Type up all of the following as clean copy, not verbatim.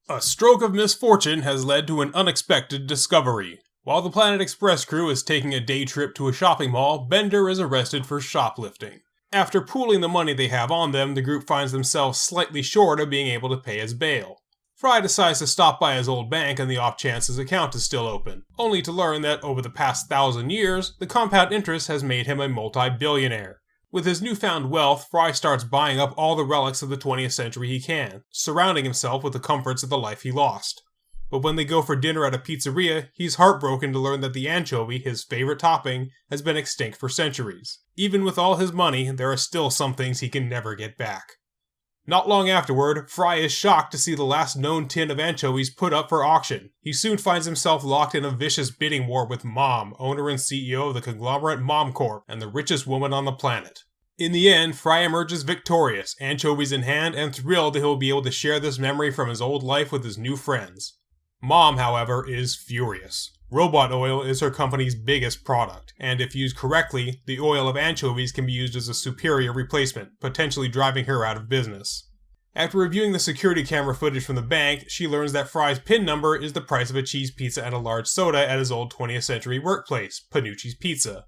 A stroke of misfortune has led to an unexpected discovery. While the Planet Express crew is taking a day trip to a shopping mall, Bender is arrested for shoplifting. After pooling the money they have on them, the group finds themselves slightly short of being able to pay his bail. Fry decides to stop by his old bank on the off chance his account is still open, only to learn that over the past 1,000 years, the compound interest has made him a multi-billionaire. With his newfound wealth, Fry starts buying up all the relics of the 20th century he can, surrounding himself with the comforts of the life he lost. But when they go for dinner at a pizzeria, he's heartbroken to learn that the anchovy, his favorite topping, has been extinct for centuries. Even with all his money, there are still some things he can never get back. Not long afterward, Fry is shocked to see the last known tin of anchovies put up for auction. He soon finds himself locked in a vicious bidding war with Mom, owner and CEO of the conglomerate Mom Corp, and the richest woman on the planet. In the end, Fry emerges victorious, anchovies in hand, and thrilled that he'll be able to share this memory from his old life with his new friends. Mom, however, is furious. Robot oil is her company's biggest product, and if used correctly, the oil of anchovies can be used as a superior replacement, potentially driving her out of business. After reviewing the security camera footage from the bank, she learns that Fry's PIN number is the price of a cheese pizza and a large soda at his old 20th century workplace, Panucci's Pizza.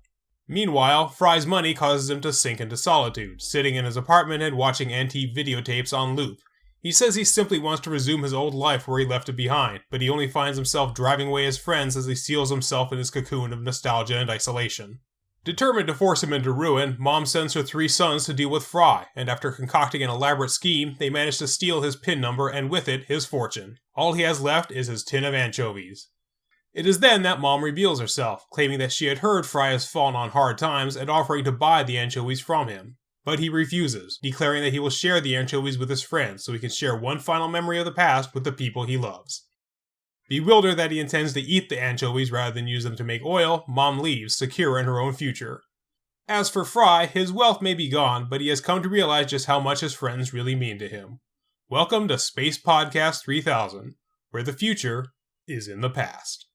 Meanwhile, Fry's money causes him to sink into solitude, sitting in his apartment and watching antique videotapes on loop. He says he simply wants to resume his old life where he left it behind, but he only finds himself driving away his friends as he seals himself in his cocoon of nostalgia and isolation. Determined to force him into ruin, Mom sends her 3 sons to deal with Fry, and after concocting an elaborate scheme, they manage to steal his PIN number and with it, his fortune. All he has left is his tin of anchovies. It is then that Mom reveals herself, claiming that she had heard Fry has fallen on hard times and offering to buy the anchovies from him. But he refuses, declaring that he will share the anchovies with his friends so he can share one final memory of the past with the people he loves. Bewildered that he intends to eat the anchovies rather than use them to make oil, Mom leaves, secure in her own future. As for Fry, his wealth may be gone, but he has come to realize just how much his friends really mean to him. Welcome to Space Podcast 3000, where the future is in the past.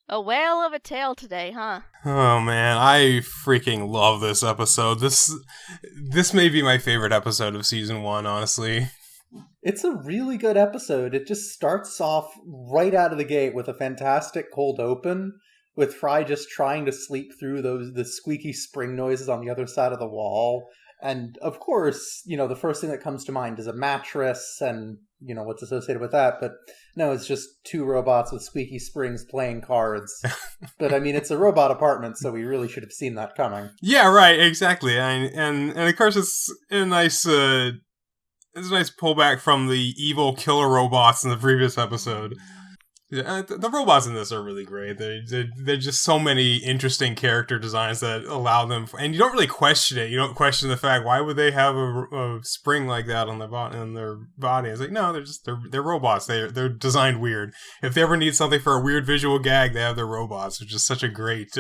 A whale of a tale today, huh? Oh man, I freaking love this episode. This may be my favorite episode of season 1, honestly. It's a really good episode. It just starts off right out of the gate with a fantastic cold open, with Fry just trying to sleep through the squeaky spring noises on the other side of the wall. And of course, the first thing that comes to mind is a mattress and, what's associated with that. But no, it's just 2 robots with squeaky springs playing cards. But I mean, it's a robot apartment, so we really should have seen that coming. Yeah, right, exactly. And of course, it's a nice pullback from the evil killer robots in the previous episode. Yeah, the robots in this are really great. They're just so many interesting character designs that allow them, and you don't really question it. You don't question the fact, why would they have a spring like that on their body? It's like, no, they're robots. They're designed weird. If they ever need something for a weird visual gag, they have their robots, which is such a great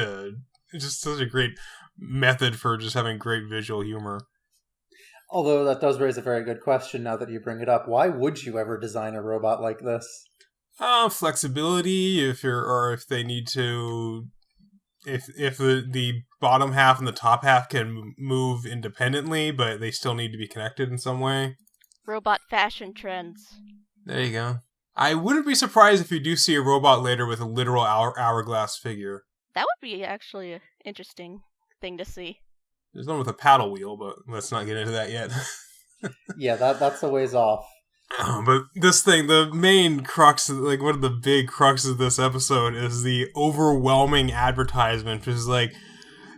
method for just having great visual humor. Although that does raise a very good question now that you bring it up. Why would you ever design a robot like this? Flexibility, if they need to, if the bottom half and the top half can move independently, but they still need to be connected in some way. Robot fashion trends. There you go. I wouldn't be surprised if you do see a robot later with a literal hourglass figure. That would be actually an interesting thing to see. There's one with a paddle wheel, but let's not get into that yet. Yeah, that's a ways off. But this thing, the main crux, like one of the big cruxes of this episode is the overwhelming advertisement, which is like,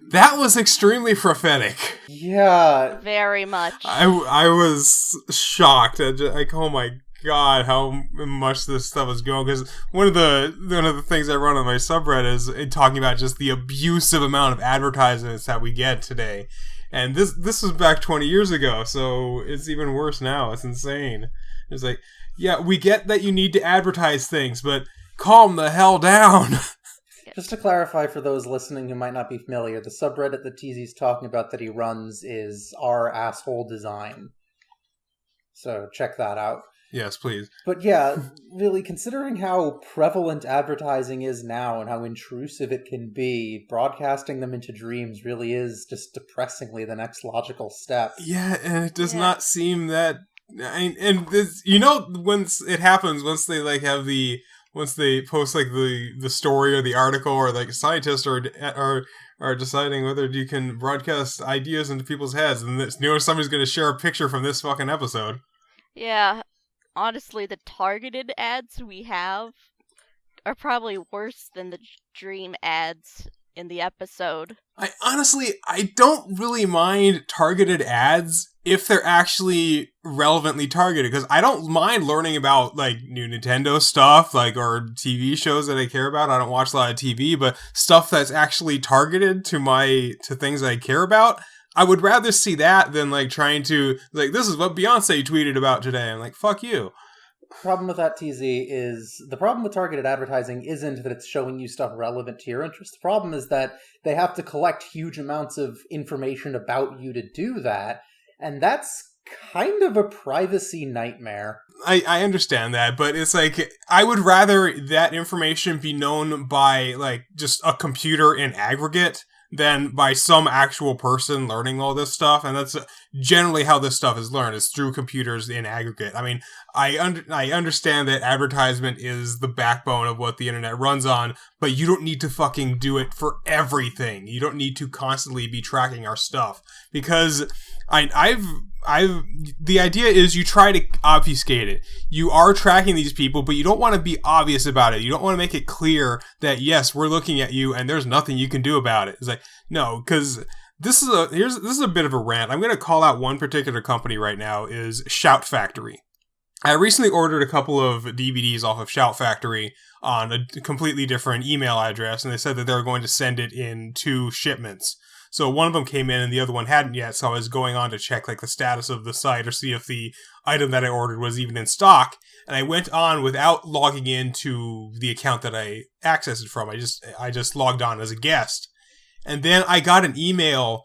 that was extremely prophetic. Yeah. Very much. I was shocked at oh my god, how much this stuff is going, because one of the things I run on my subreddit is talking about just the abusive amount of advertisements that we get today. And this was back 20 years ago, so it's even worse now. It's insane. It's like, yeah, we get that you need to advertise things, but calm the hell down. Just to clarify for those listening who might not be familiar, the subreddit that TZ's talking about that he runs is r asshole design. So check that out. Yes, please. But yeah, really, considering how prevalent advertising is now and how intrusive it can be, broadcasting them into dreams really is just depressingly the next logical step. Yeah, and it does not seem that... And this, once it happens, once they once they post the story or the article, or scientists are deciding whether you can broadcast ideas into people's heads, and somebody's going to share a picture from this fucking episode. Yeah, honestly, the targeted ads we have are probably worse than the dream ads in the episode. I don't really mind targeted ads if they're actually relevantly targeted, because I don't mind learning about new Nintendo stuff, or TV shows that I care about. I don't watch a lot of TV, but stuff that's actually targeted to things I care about, I would rather see that than trying to this is what Beyonce tweeted about today. I'm like, fuck you. Problem with that, TZ, is the problem with targeted advertising isn't that it's showing you stuff relevant to your interests. The problem is that they have to collect huge amounts of information about you to do that, and that's kind of a privacy nightmare. I understand that, but it's I would rather that information be known by just a computer in aggregate than by some actual person learning all this stuff. And that's generally how this stuff is learned, is through computers in aggregate. I mean, I understand that advertisement is the backbone of what the internet runs on, but you don't need to fucking do it for everything. You don't need to constantly be tracking our stuff, because the idea is you try to obfuscate it. You are tracking these people, but you don't want to be obvious about it. You don't want to make it clear that, yes, we're looking at you and there's nothing you can do about it. It's no, because this is a bit of a rant. I'm going to call out one particular company right now, is Shout Factory. I recently ordered a couple of DVDs off of Shout Factory on a completely different email address, and they said that they were going to send it in 2 shipments. So one of them came in and the other one hadn't yet, so I was going on to check the status of the site or see if the item that I ordered was even in stock. And I went on without logging into the account that I accessed it from. I just logged on as a guest. And then I got an email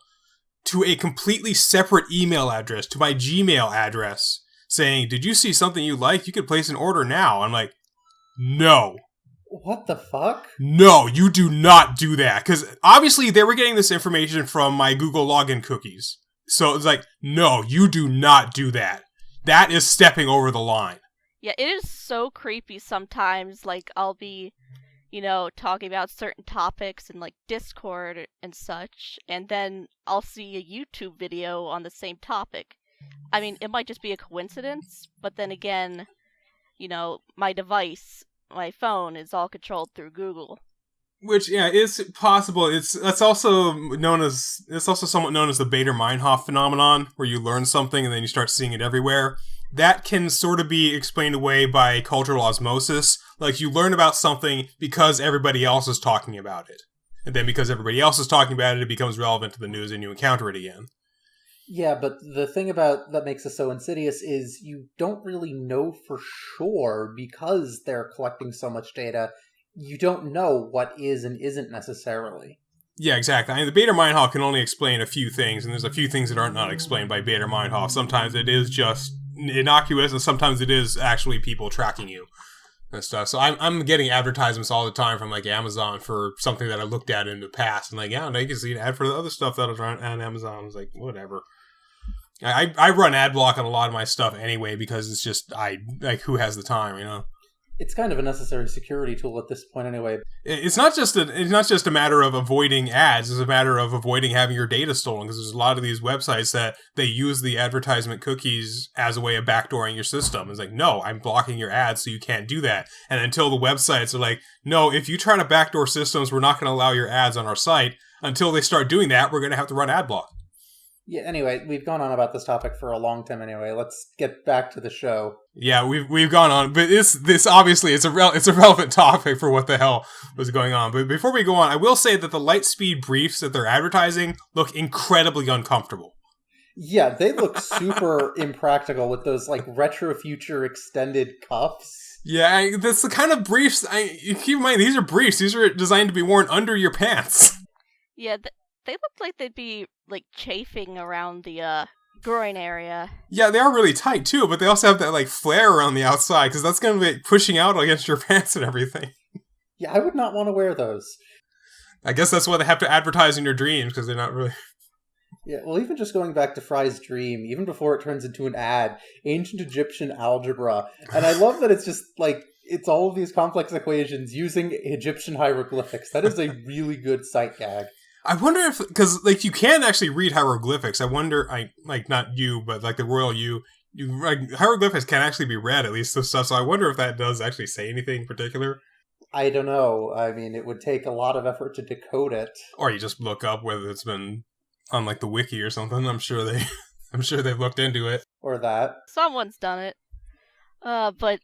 to a completely separate email address, to my Gmail address, saying, "Did you see something you liked? You could place an order now." I'm like, no. What the fuck? No, you do not do that. Because obviously they were getting this information from my Google login cookies. So it's no, you do not do that. That is stepping over the line. Yeah, it is so creepy sometimes. I'll be, talking about certain topics in Discord and such, and then I'll see a YouTube video on the same topic. I mean, it might just be a coincidence, but then again, my device, my phone, is all controlled through Google. Which, yeah, is possible. It's also somewhat known as the Bader-Meinhof phenomenon, where you learn something and then you start seeing it everywhere. That can sort of be explained away by cultural osmosis. You learn about something because everybody else is talking about it. And then because everybody else is talking about it, it becomes relevant to the news and you encounter it again. Yeah, but the thing about that makes it so insidious is you don't really know for sure, because they're collecting so much data. You don't know what is and isn't necessarily. Yeah, exactly. I mean, the Bader-Meinhof can only explain a few things, and there's a few things that aren't not explained by Bader-Meinhof. Sometimes it is just innocuous, and sometimes it is actually people tracking you and stuff. So I'm getting advertisements all the time from Amazon for something that I looked at in the past, and yeah, now you can see an ad for the other stuff that was on Amazon. I was whatever. I run ad block on a lot of my stuff anyway, because it's just who has the time, It's kind of a necessary security tool at this point anyway. It's not just a matter of avoiding ads. It's a matter of avoiding having your data stolen, because there's a lot of these websites that they use the advertisement cookies as a way of backdooring your system. It's no, I'm blocking your ads, so you can't do that. And until the websites are no, if you try to backdoor systems, we're not going to allow your ads on our site. Until they start doing that, we're going to have to run ad block. Yeah, anyway, we've gone on about this topic for a long time anyway. Let's get back to the show. Yeah, we've gone on, but this obviously it's a relevant topic for what the hell was going on. But before we go on, I will say that the Lightspeed briefs that they're advertising look incredibly uncomfortable. Yeah, they look super impractical with those retro future extended cuffs. Yeah, that's the kind of briefs. Keep in mind, these are briefs. These are designed to be worn under your pants. Yeah, they look like they'd be chafing around the groin area. Yeah, they are really tight too, but they also have that like flare around the outside because that's going to be pushing out against your pants and everything. Yeah, I would not want to wear those. I guess that's why they have to advertise in your dreams because they're not really. Yeah, well, even just going back to Fry's dream, even before it turns into an ad, ancient Egyptian algebra, and I love that it's just like it's all of these complex equations using Egyptian hieroglyphics. That is a really good sight gag. I wonder if, because, like, you can actually read hieroglyphics. I wonder, not you, but, like, the royal you, like, hieroglyphics can actually be read, at least, this stuff, so I wonder if that does actually say anything in particular. I don't know. I mean, it would take a lot of effort to decode it. Or you just look up whether it's been on, like, the wiki or something. I'm sure they've looked into it. Or that. Someone's done it. But,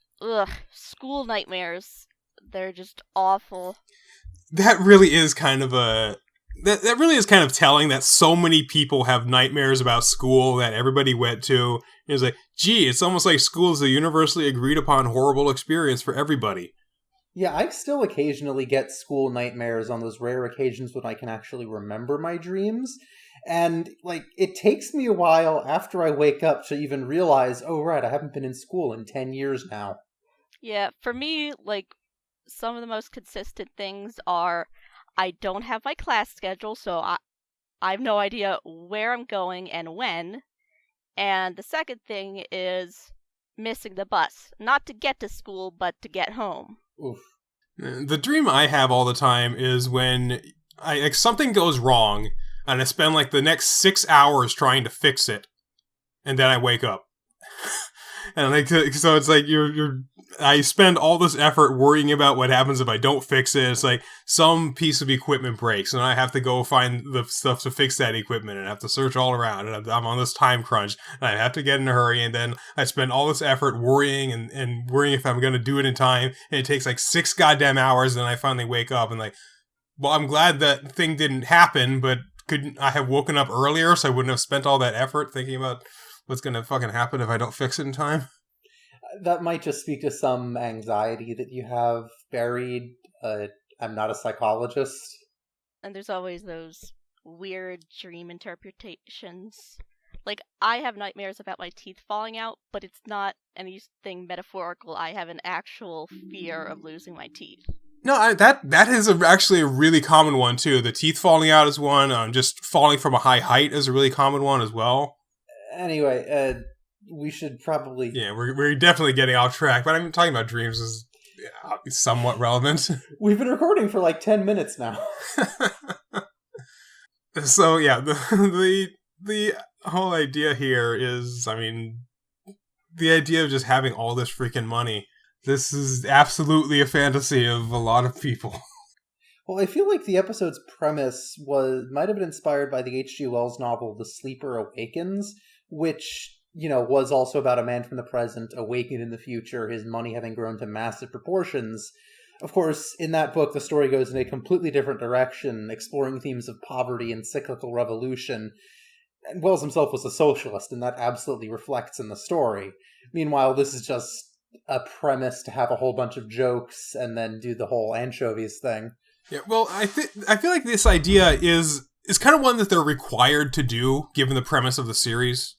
school nightmares. They're just awful. That really is kind of That really is kind of telling that so many people have nightmares about school that everybody went to. It's like, gee, it's almost like school is a universally agreed upon horrible experience for everybody. Yeah, I still occasionally get school nightmares on those rare occasions when I can actually remember my dreams. And, like, it takes me a while after I wake up to even realize, oh, right, I haven't been in school in 10 years now. Yeah, for me, like, some of the most consistent things are I don't have my class schedule, so I have no idea where I'm going and when. And the second thing is missing the bus. Not to get to school, but to get home. Oof. The dream I have all the time is when something goes wrong, and I spend like the next 6 hours trying to fix it, and then I wake up. And like, so it's like I spend all this effort worrying about what happens if I don't fix it. It's like some piece of equipment breaks, and I have to go find the stuff to fix that equipment, and I have to search all around, and I'm on this time crunch, and I have to get in a hurry, and then I spend all this effort worrying and worrying if I'm going to do it in time, and it takes like 6 goddamn hours, and then I finally wake up, and like, well, I'm glad that thing didn't happen, but couldn't I have woken up earlier so I wouldn't have spent all that effort thinking about what's going to fucking happen if I don't fix it in time? That might just speak to some anxiety that you have buried. I'm not a psychologist. And there's always those weird dream interpretations. Like, I have nightmares about my teeth falling out, but it's not anything metaphorical. I have an actual fear of losing my teeth. No, that is actually a really common one, too. The teeth falling out is one. Just falling from a high height is a really common one as well. Anyway, we should probably... Yeah, we're definitely getting off track, but I'm talking about dreams is somewhat relevant. We've been recording for like 10 minutes now. So, yeah, the whole idea here is, I mean, the idea of just having all this freaking money. This is absolutely a fantasy of a lot of people. Well, I feel like the episode's premise might have been inspired by the H.G. Wells novel The Sleeper Awakens, which, was also about a man from the present awakened in the future, his money having grown to massive proportions. Of course, in that book, the story goes in a completely different direction, exploring themes of poverty and cyclical revolution. And Wells himself was a socialist, and that absolutely reflects in the story. Meanwhile, this is just a premise to have a whole bunch of jokes and then do the whole anchovies thing. Yeah, well, I feel like this idea is kind of one that they're required to do, given the premise of the series.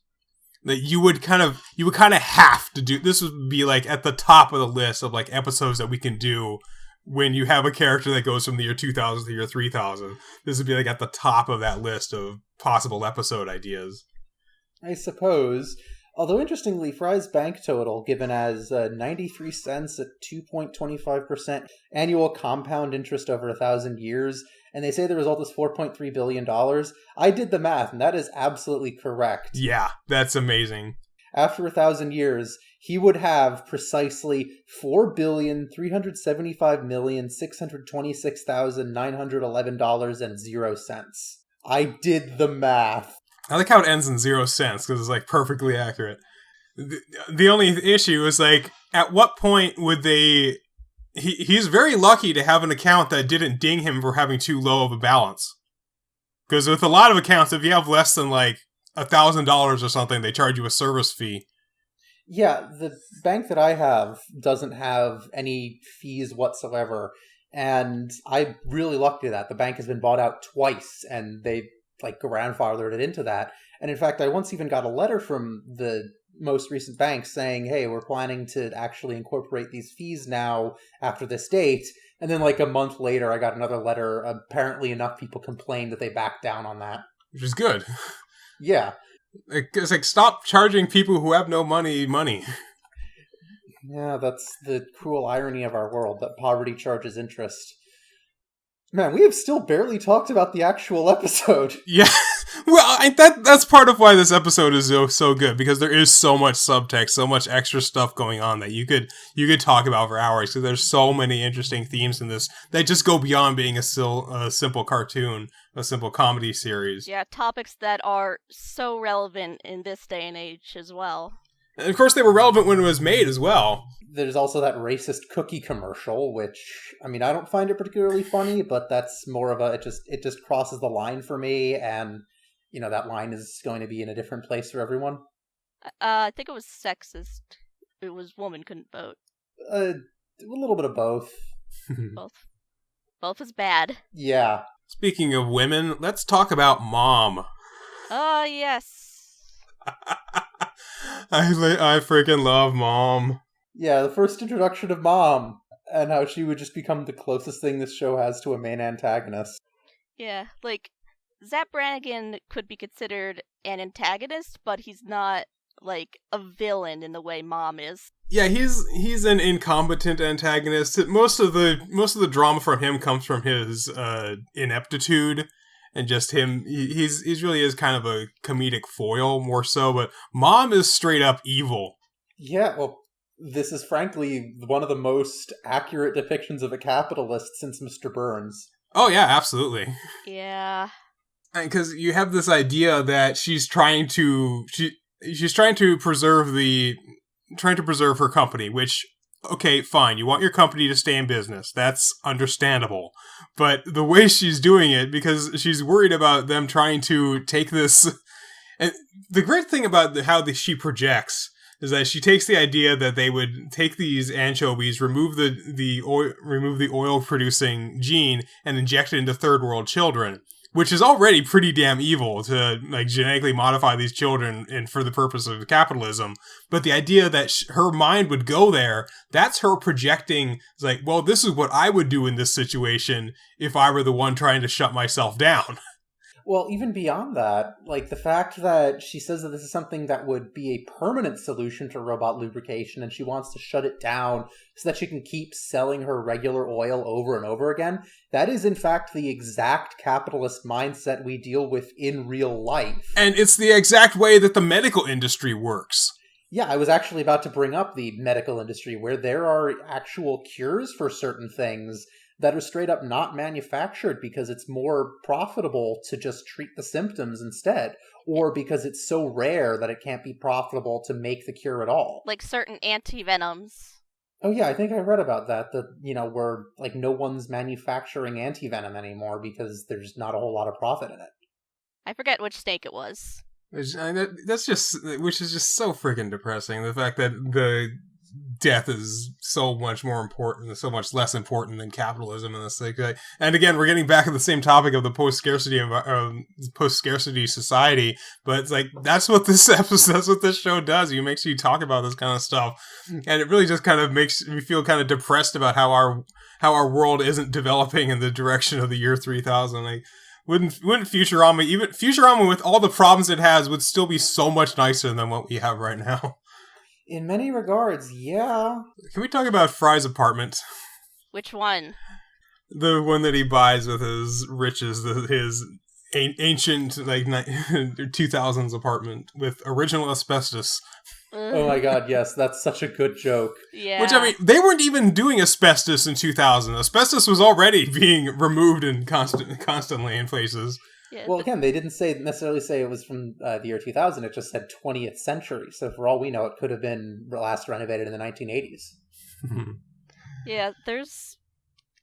That you would kind of have to do. This would be like at the top of the list of like episodes that we can do when you have a character that goes from the year 2000 to the year 3000. This would be like at the top of that list of possible episode ideas. I suppose. Although, interestingly, Fry's bank total, given as 93 cents at 2.25% annual compound interest over 1,000 years, and they say the result is $4.3 billion. I did the math, and that is absolutely correct. Yeah, that's amazing. After 1,000 years, he would have precisely $4,375,626,911.00. I did the math. I like how it ends in 0 cents, because it's, like, perfectly accurate. The only issue is, like, at what point would they... He's very lucky to have an account that didn't ding him for having too low of a balance. Because with a lot of accounts, if you have less than, like, $1,000 or something, they charge you a service fee. Yeah, the bank that I have doesn't have any fees whatsoever. And I'm really lucky that the bank has been bought out twice, and they like grandfathered it into that. And in fact, I once even got a letter from the most recent bank saying, hey, we're planning to actually incorporate these fees now after this date. And then like a month later, I got another letter. Apparently enough people complained that they backed down on that. Which is good. Yeah. It's like, stop charging people who have no money. Yeah, that's the cruel irony of our world, that poverty charges interest. Man, we have still barely talked about the actual episode. Yeah. Well, that's part of why this episode is so good, because there is so much subtext, so much extra stuff going on that you could talk about for hours, because there's so many interesting themes in this that just go beyond being a simple cartoon, a simple comedy series. Yeah, topics that are so relevant in this day and age as well. And of course, they were relevant when it was made as well. There's also that racist cookie commercial, which, I mean, I don't find it particularly funny, but that's more of it just crosses the line for me, and, you know, that line is going to be in a different place for everyone. I think it was sexist. It was woman couldn't vote. A little bit of both. Both is bad. Yeah. Speaking of women, let's talk about Mom. Oh, yes. I freaking love Mom. Yeah, the first introduction of Mom, and how she would just become the closest thing this show has to a main antagonist. Yeah, like, Zapp Brannigan could be considered an antagonist, but he's not, like, a villain in the way Mom is. Yeah, he's an incompetent antagonist. Most of the drama from him comes from his ineptitude. And just him, he's really is kind of a comedic foil more so, but Mom is straight up evil. Yeah, well, this is frankly one of the most accurate depictions of a capitalist since Mr. Burns. Oh yeah, absolutely. Yeah. Because you have this idea that she's trying to preserve her company, which, okay, fine, you want your company to stay in business. That's understandable. But the way she's doing it, because she's worried about them trying to take this... And the great thing about how she projects is that she takes the idea that they would take these anchovies, remove the oil-producing gene, and inject it into third world children, which is already pretty damn evil to like genetically modify these children and for the purpose of capitalism. But the idea that her mind would go there, that's her projecting, like, well, this is what I would do in this situation if I were the one trying to shut myself down. Well, even beyond that, like the fact that she says that this is something that would be a permanent solution to robot lubrication, and she wants to shut it down so that she can keep selling her regular oil over and over again, that is in fact the exact capitalist mindset we deal with in real life. And it's the exact way that the medical industry works. Yeah, I was actually about to bring up the medical industry, where there are actual cures for certain things that are straight up not manufactured because it's more profitable to just treat the symptoms instead, or because it's so rare that it can't be profitable to make the cure at all. Like certain anti-venoms. Oh yeah, I think I read about that, where like no one's manufacturing anti-venom anymore because there's not a whole lot of profit in it. I forget which snake it was. Which is just so freaking depressing. The fact that the death is so much more important, so much less important than capitalism in this thing. And again, we're getting back to the same topic of the post-scarcity society, but it's like that's what this show does. It makes you talk about this kind of stuff, and it really just kind of makes me feel kind of depressed about how our world isn't developing in the direction of the year 3000. Like, wouldn't Futurama with all the problems it has would still be so much nicer than what we have right now. In many regards, yeah. Can we talk about Fry's apartment? Which one? The one that he buys with his riches, his ancient, like, 2000s apartment with original asbestos. Oh my god, yes, that's such a good joke. Yeah. Which, I mean, they weren't even doing asbestos in 2000. Asbestos was already being removed and constantly in places. Yeah, well, again, they didn't necessarily say it was from the year 2000. It just said 20th century. So for all we know, it could have been last renovated in the 1980s. Yeah, there's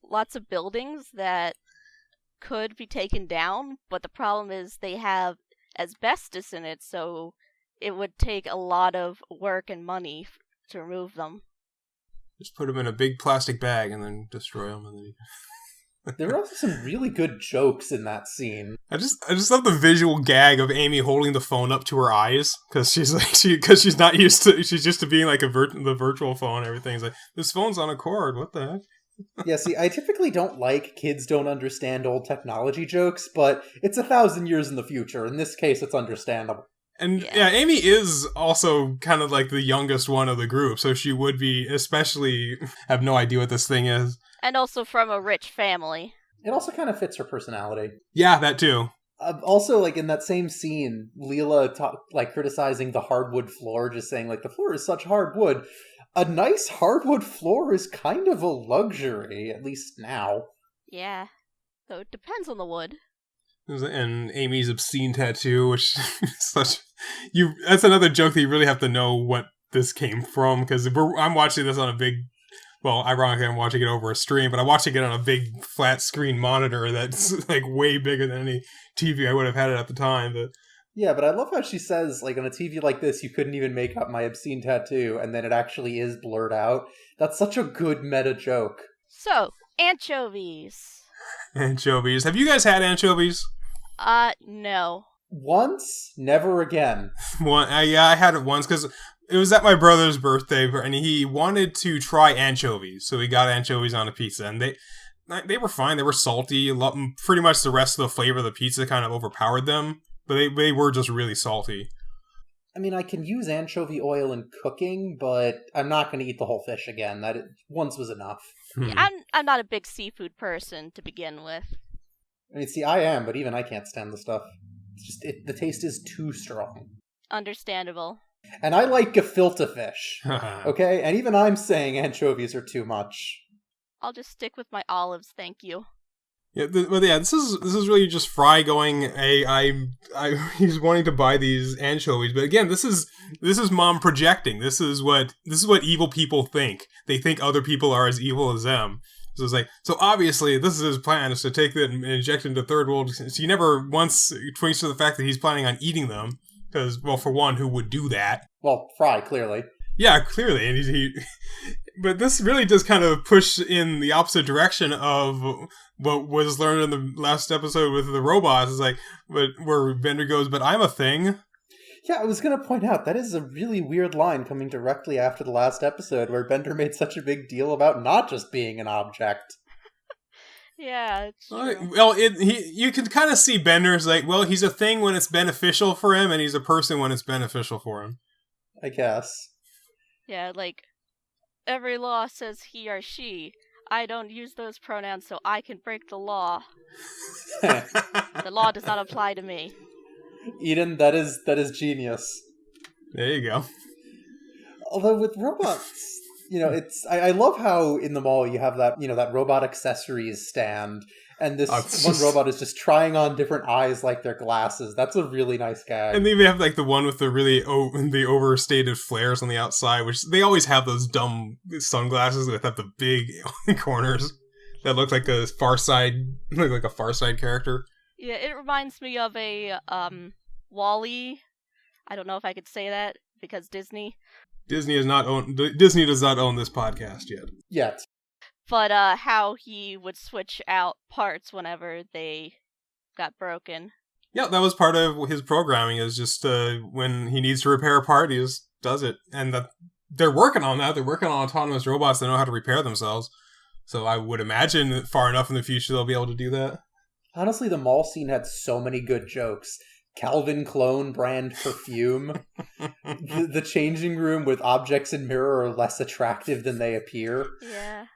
lots of buildings that could be taken down, but the problem is they have asbestos in it, so it would take a lot of work and money to remove them. Just put them in a big plastic bag and then destroy them. And then... There were also some really good jokes in that scene. I just love the visual gag of Amy holding the phone up to her eyes because because she's not used to, she's used to being like the virtual phone and everything. It's like, this phone's on a cord, what the heck? Yeah, see, I typically don't like kids don't understand old technology jokes, but it's 1,000 years in the future. In this case, it's understandable. And yeah, Amy is also kind of like the youngest one of the group, so she would be especially have no idea what this thing is. And also from a rich family. It also kind of fits her personality. Yeah, that too. Also, like, in that same scene, Leela criticizing the hardwood floor, just saying, like, the floor is such hardwood. A nice hardwood floor is kind of a luxury, at least now. Yeah. So it depends on the wood. And Amy's obscene tattoo, which is that's another joke that you really have to know what this came from, because I'm watching this on a big, well, ironically I'm watching it over a stream, but I'm watching it on a big flat screen monitor that's like way bigger than any TV I would have had it at the time. But yeah, but I love how she says, like, on a TV like this, you couldn't even make out my obscene tattoo, and then it actually is blurred out. That's such a good meta joke. So, anchovies. Anchovies. Have you guys had anchovies? No. Once, never again. Yeah, I had it once because it was at my brother's birthday, and he wanted to try anchovies, so we got anchovies on a pizza, and they were fine. They were salty. Pretty much the rest of the flavor of the pizza kind of overpowered them, but they were just really salty. I mean, I can use anchovy oil in cooking, but I'm not going to eat the whole fish again. Once was enough. Yeah, I'm not a big seafood person to begin with. I mean, see, I am, but even I can't stand the stuff. It's just, the taste is too strong. Understandable. And I like gefilte fish, okay? And even I'm saying anchovies are too much. I'll just stick with my olives, thank you. Yeah, but yeah, this is really just Fry going, he's wanting to buy these anchovies, but again, this is Mom projecting. This is what evil people think. They think other people are as evil as them. So it's like, so obviously this is his plan, is to take that and inject into third world. So he never once points to the fact that he's planning on eating them, because, well, for one, who would do that? Well, Fry, clearly. Yeah, clearly, and he but this really does kind of push in the opposite direction of what was learned in the last episode with the robots. It's like, where Bender goes, but I'm a thing. Yeah, I was going to point out, that is a really weird line coming directly after the last episode, where Bender made such a big deal about not just being an object. Yeah, it's true. Well, you can kind of see Bender's like, well, he's a thing when it's beneficial for him, and he's a person when it's beneficial for him. I guess. Yeah, like, every law says he or she. I don't use those pronouns so I can break the law. The law does not apply to me. Eden, that is genius. There you go. Although with robots, I love how in the mall you have that robot accessories stand, and this one robot is just trying on different eyes like their glasses. That's a really nice gag. And they even have like the one with the really the overstated flares on the outside, which they always have those dumb sunglasses that have the big corners that look like a Far Side character. Yeah, it reminds me of a Wall-E. I don't know if I could say that because Disney. Disney does not own this podcast yet. But how he would switch out parts whenever they got broken. Yeah, that was part of his programming, is just when he needs to repair a part, he just does it. And they're working on that. They're working on autonomous robots that know how to repair themselves. So I would imagine that far enough in the future they'll be able to do that. Honestly, the mall scene had so many good jokes. Calvin Klein brand perfume. The changing room with objects in mirror are less attractive than they appear. Yeah.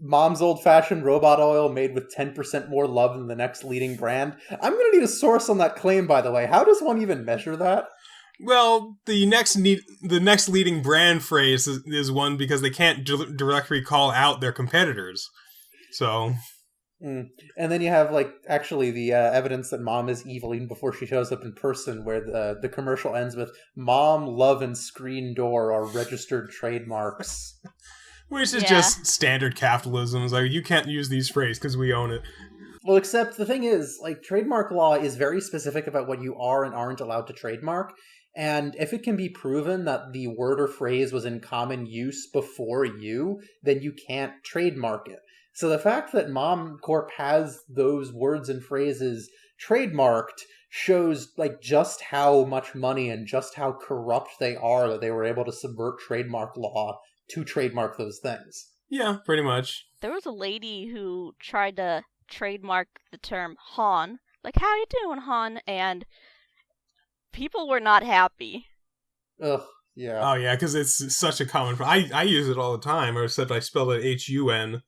Mom's old-fashioned robot oil made with 10% more love than the next leading brand. I'm going to need a source on that claim, by the way. How does one even measure that? Well, the next leading brand phrase is one because they can't directly call out their competitors. So... And then you have, actually the evidence that Mom is evil even before she shows up in person, where the commercial ends with, Mom, Love, and Screen Door are registered trademarks. Which is just standard capitalism. It's like, you can't use these phrases because we own it. Well, except the thing is, trademark law is very specific about what you are and aren't allowed to trademark. And if it can be proven that the word or phrase was in common use before you, then you can't trademark it. So the fact that Mom Corp has those words and phrases trademarked shows like just how much money and just how corrupt they are that they were able to subvert trademark law to trademark those things. Yeah, pretty much. There was a lady who tried to trademark the term Han. Like, how you doing, Han? And people were not happy. Ugh, yeah. Oh yeah, because it's such a common. I use it all the time, or except I spell it HUN.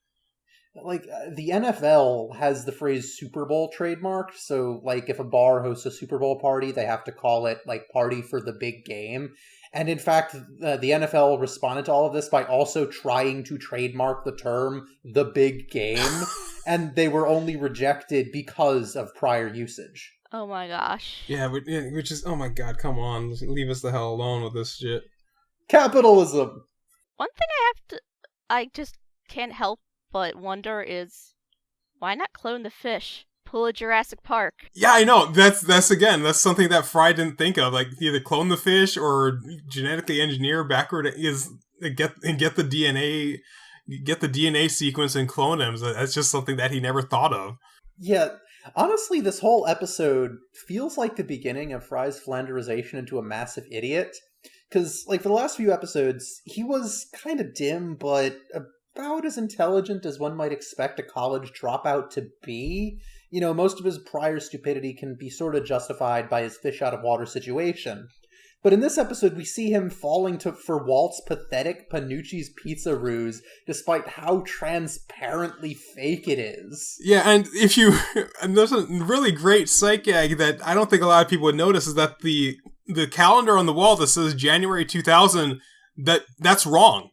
Like, the NFL has the phrase Super Bowl trademarked, so, like, if a bar hosts a Super Bowl party, they have to call it, like, Party for the Big Game. And in fact, the NFL responded to all of this by also trying to trademark the term The Big Game, and they were only rejected because of prior usage. Oh my gosh. Yeah, which is, oh my god, come on, leave us the hell alone with this shit. Capitalism! One thing I just can't help but wonder is, why not clone the fish? Pull a Jurassic Park. Yeah, I know. That's something that Fry didn't think of. Like, either clone the fish or genetically engineer backward get the DNA sequence and clone him. So that's just something that he never thought of. Yeah, honestly, this whole episode feels like the beginning of Fry's Flanderization into a massive idiot. Because, like, for the last few episodes, he was kind of dim, but about as intelligent as one might expect a college dropout to be. You know, most of his prior stupidity can be sort of justified by his fish out of water situation. But in this episode, we see him falling for Walt's pathetic Panucci's pizza ruse, despite how transparently fake it is. Yeah, and and there's a really great sight gag that I don't think a lot of people would notice, is that the calendar on the wall that says January 2000, that's wrong.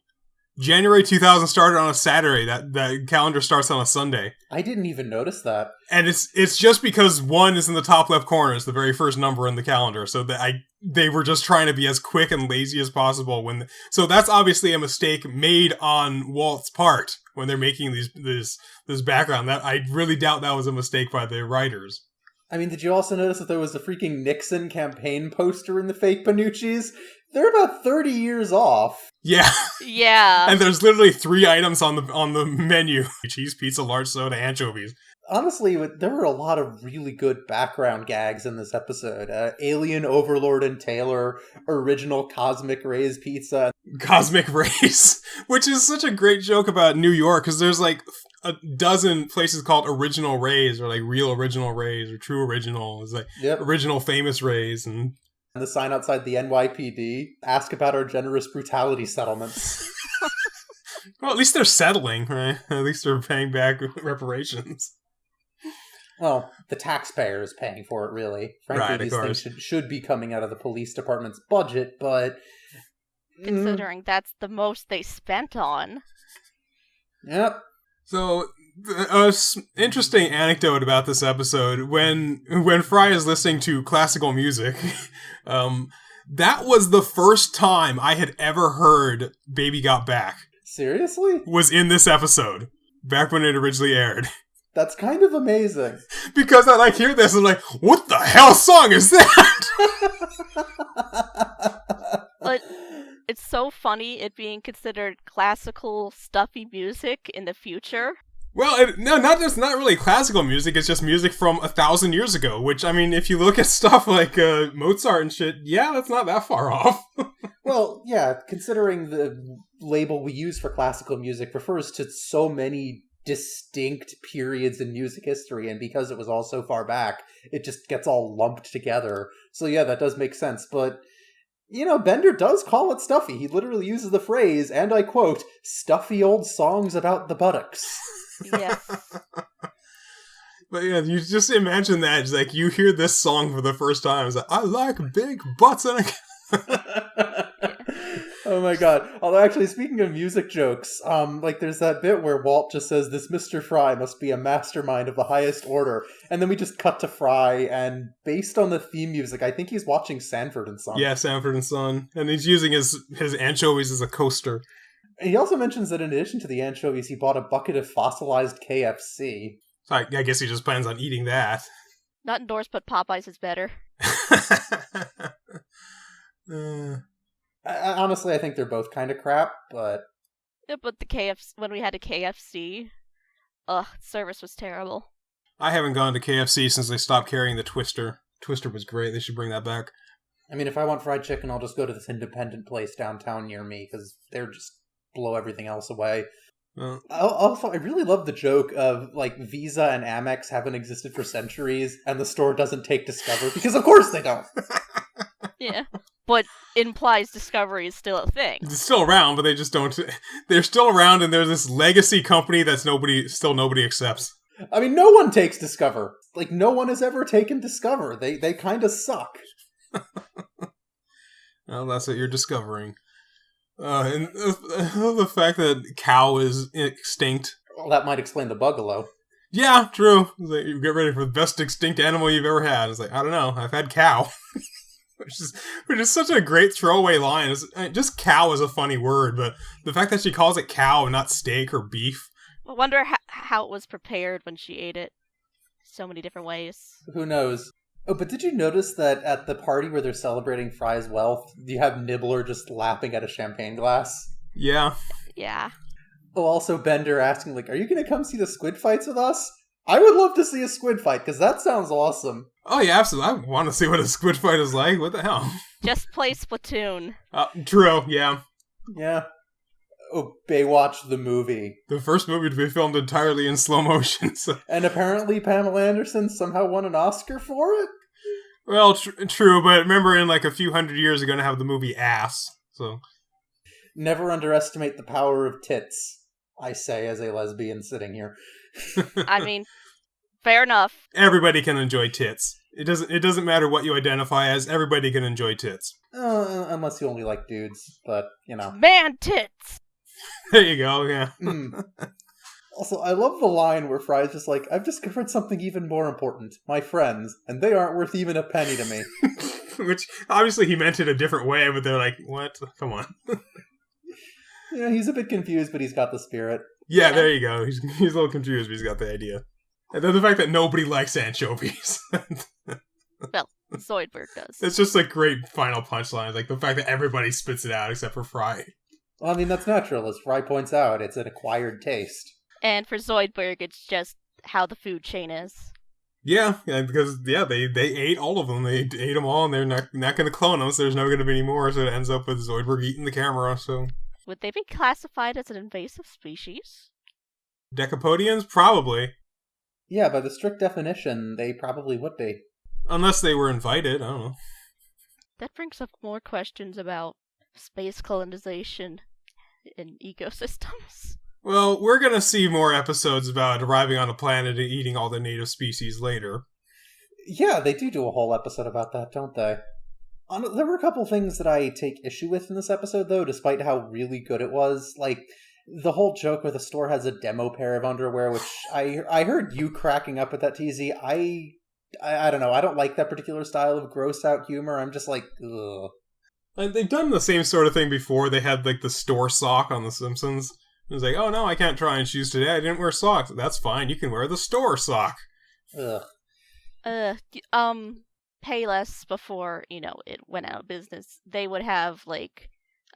January 2000 started on a Saturday. That calendar starts on a Sunday. I didn't even notice that. And it's just because 1 is in the top left corner. It's the very first number in the calendar. So they were just trying to be as quick and lazy as possible. So that's obviously a mistake made on Walt's part when they're making this background. That I really doubt that was a mistake by the writers. I mean, did you also notice that there was a freaking Nixon campaign poster in the fake Panucci's? They're about 30 years off. Yeah. Yeah. And there's literally 3 items on the menu. Cheese, pizza, large soda, anchovies. Honestly, there were a lot of really good background gags in this episode. Alien Overlord and Taylor, original Cosmic Rays pizza. Cosmic Rays, which is such a great joke about New York, because there's like a dozen places called Original Rays, or like Real Original Rays, or True Original. It's like Original Famous Rays, and the sign outside the NYPD, ask about our generous brutality settlements. Well, at least they're settling, right? At least they're paying back reparations. Well, the taxpayer is paying for it, really. Frankly, right, these things should be coming out of the police department's budget, but considering that's the most they spent on. Yep. So, interesting anecdote about this episode, when Fry is listening to classical music, that was the first time I had ever heard Baby Got Back. Seriously? Was in this episode, back when it originally aired. That's kind of amazing. Because I hear this and I'm like, what the hell song is that? But it's so funny it being considered classical stuffy music in the future. Well, not really classical music, it's just music from 1,000 years ago, which, I mean, if you look at stuff like Mozart and shit, yeah, that's not that far off. Well, yeah, considering the label we use for classical music refers to so many distinct periods in music history, and because it was all so far back, it just gets all lumped together. So yeah, that does make sense, but you know, Bender does call it stuffy. He literally uses the phrase, and I quote, stuffy old songs about the buttocks. Yes. But yeah, you just imagine that, it's like you hear this song for the first time, it's like, I like big butts and Oh my god. Although actually, speaking of music jokes, there's that bit where Walt just says, this Mr. Fry must be a mastermind of the highest order, and then we just cut to Fry, and based on the theme music, I think he's watching Sanford and Son. Yeah, Sanford and Son. And he's using his anchovies as a coaster. And he also mentions that in addition to the anchovies, he bought a bucket of fossilized KFC. So I guess he just plans on eating that. Not endorsed, but Popeyes is better. Honestly, I think they're both kind of crap, but... Yeah, but when we had a KFC, Ugh, service was terrible. I haven't gone to KFC since they stopped carrying the Twister. Twister was great. They should bring that back. I mean, if I want fried chicken, I'll just go to this independent place downtown near me, because they're just blow everything else away. Also, I really love the joke of, like, Visa and Amex haven't existed for centuries, and the store doesn't take Discover, because of course they don't! Yeah. But implies Discovery is still a thing. It's still around, but they just don't... They're still around, and there's this legacy company that nobody accepts. I mean, no one takes Discover. Like, no one has ever taken Discover. They kind of suck. Well, that's what you're discovering. And the fact that cow is extinct. Well, that might explain the Bugalo. Yeah, true. It's like, you get ready for the best extinct animal you've ever had. It's like, I don't know. I've had cow. which is such a great throwaway line. Just cow is a funny word, but the fact that she calls it cow and not steak or beef. I wonder how it was prepared when she ate it. So many different ways. Who knows? Oh, but did you notice that at the party where they're celebrating Fry's wealth, you have Nibbler just lapping at a champagne glass? Yeah. Yeah. Oh, also Bender asking, like, are you going to come see the squid fights with us? I would love to see a squid fight, because that sounds awesome. Oh, yeah, absolutely. I want to see what a squid fight is like. What the hell? Just play Splatoon. True, yeah. Yeah. Oh, Baywatch the movie. The first movie to be filmed entirely in slow motion. So. And apparently Pamela Anderson somehow won an Oscar for it? Well, true, but remember in like a few hundred years they're going to have the movie Ass, so... Never underestimate the power of tits, I say as a lesbian sitting here. I mean, fair enough. Everybody can enjoy tits. It doesn't matter what you identify as, everybody can enjoy tits. Unless you only like dudes, but, you know. Man tits! There you go, yeah. Also, I love the line where Fry's just like, I've discovered something even more important. My friends. And they aren't worth even a penny to me. Which, obviously he meant it a different way, but they're like, what? Come on. Yeah, he's a bit confused, but he's got the spirit. Yeah, there you go. He's a little confused, but he's got the idea. And then the fact that nobody likes anchovies. Well, Zoidberg does. It's just a great final punchline. Like, the fact that everybody spits it out except for Fry. Well, I mean, that's natural. As Fry points out, it's an acquired taste. And for Zoidberg, it's just how the food chain is. Yeah, because they ate all of them. They ate them all, and they're not going to clone them, so there's never going to be any more. So it ends up with Zoidberg eating the camera. So would they be classified as an invasive species? Decapodians, probably. Yeah, by the strict definition, they probably would be. Unless they were invited. I don't know. That brings up more questions about space colonization and ecosystems. Well, we're going to see more episodes about arriving on a planet and eating all the native species later. Yeah, they do a whole episode about that, don't they? There were a couple things that I take issue with in this episode, though, despite how really good it was. Like, the whole joke where the store has a demo pair of underwear, which I heard you cracking up at that, TZ. I don't know. I don't like that particular style of gross-out humor. I'm just like, ugh. And they've done the same sort of thing before. They had, like, the store sock on The Simpsons. It was like, oh no, I can't try on shoes today. I didn't wear socks. That's fine. You can wear the store sock. Ugh. Payless before, it went out of business. They would have, like,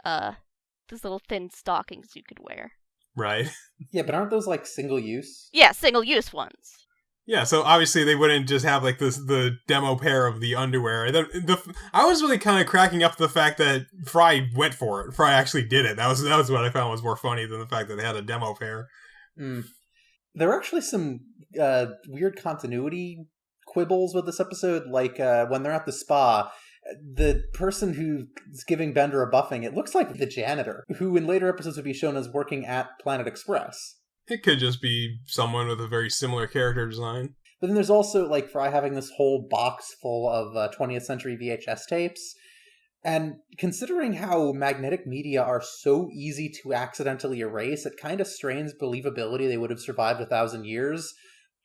these little thin stockings you could wear. Right. Yeah, but aren't those, like, single-use? Yeah, single-use ones. Yeah, so obviously they wouldn't just have like the demo pair of the underwear. I was really kind of cracking up the fact that Fry went for it. Fry actually did it. That was what I found was more funny than the fact that they had a demo pair. There are actually some weird continuity quibbles with this episode, like when they're at the spa. The person who's giving Bender a buffing, it looks like the janitor, who in later episodes would be shown as working at Planet Express. It could just be someone with a very similar character design. But then there's also, like, Fry having this whole box full of 20th century VHS tapes. And considering how magnetic media are so easy to accidentally erase, it kind of strains believability they would have survived 1,000 years.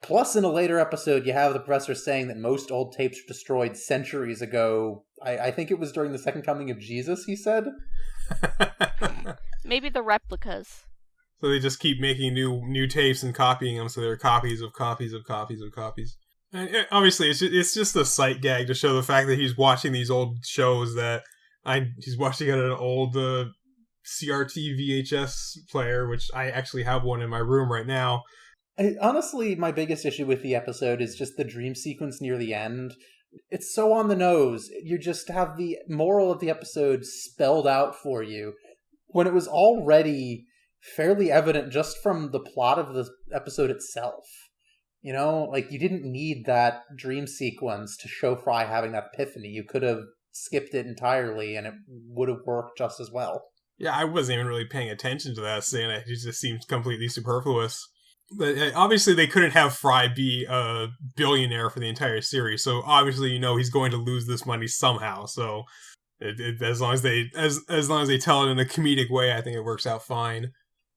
Plus, in a later episode, you have the professor saying that most old tapes were destroyed centuries ago. I think it was during the Second Coming of Jesus, he said. Maybe the replicas. So they just keep making new tapes and copying them, so they're copies of copies of copies of copies. And obviously, it's just a sight gag to show the fact that he's watching these old shows that he's watching on an old CRT VHS player, which I actually have one in my room right now. Honestly, my biggest issue with the episode is just the dream sequence near the end. It's so on the nose. You just have the moral of the episode spelled out for you when it was already fairly evident just from the plot of the episode itself. You know, like, you didn't need that dream sequence to show Fry having that epiphany. You could have skipped it entirely and it would have worked just as well. Yeah, I wasn't even really paying attention to that scene. It just seemed completely superfluous. But obviously they couldn't have Fry be a billionaire for the entire series, so obviously he's going to lose this money somehow. So as long as they tell it in a comedic way, I think it works out fine.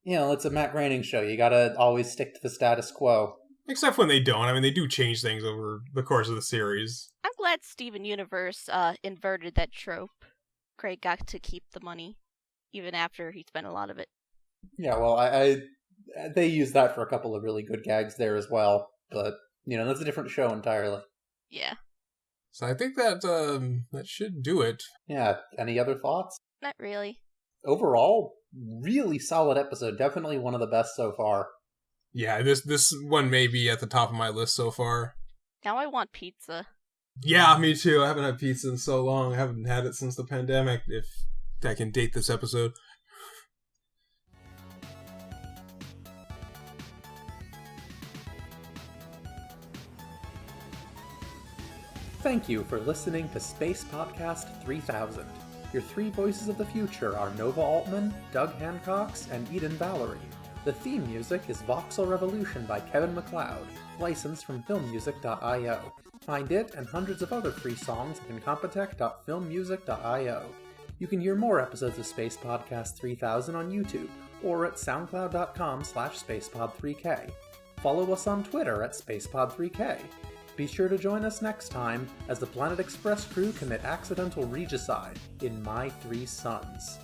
It's a Matt Groening show. You gotta always stick to the status quo. Except when they don't. I mean, they do change things over the course of the series. I'm glad Steven Universe inverted that trope. Craig got to keep the money, even after he spent a lot of it. Yeah, well, they use that for a couple of really good gags there as well. But, that's a different show entirely. Yeah. So I think that should do it. Yeah, any other thoughts? Not really. Overall, really solid episode. Definitely one of the best so far. Yeah, this one may be at the top of my list so far. Now I want pizza. Yeah, me too. I haven't had pizza in so long. I haven't had it since the pandemic, if I can date this episode. Thank you for listening to Space Podcast 3000. Your three voices of the future are Nova Altman, Doug Hancox, and Eden Valerie. The theme music is Voxel Revolution by Kevin MacLeod, licensed from filmmusic.io. Find it and hundreds of other free songs at incompetech.filmmusic.io. You can hear more episodes of Space Podcast 3000 on YouTube or at soundcloud.com/spacepod3k. Follow us on Twitter at spacepod3k. Be sure to join us next time as the Planet Express crew commit accidental regicide in My Three Sons.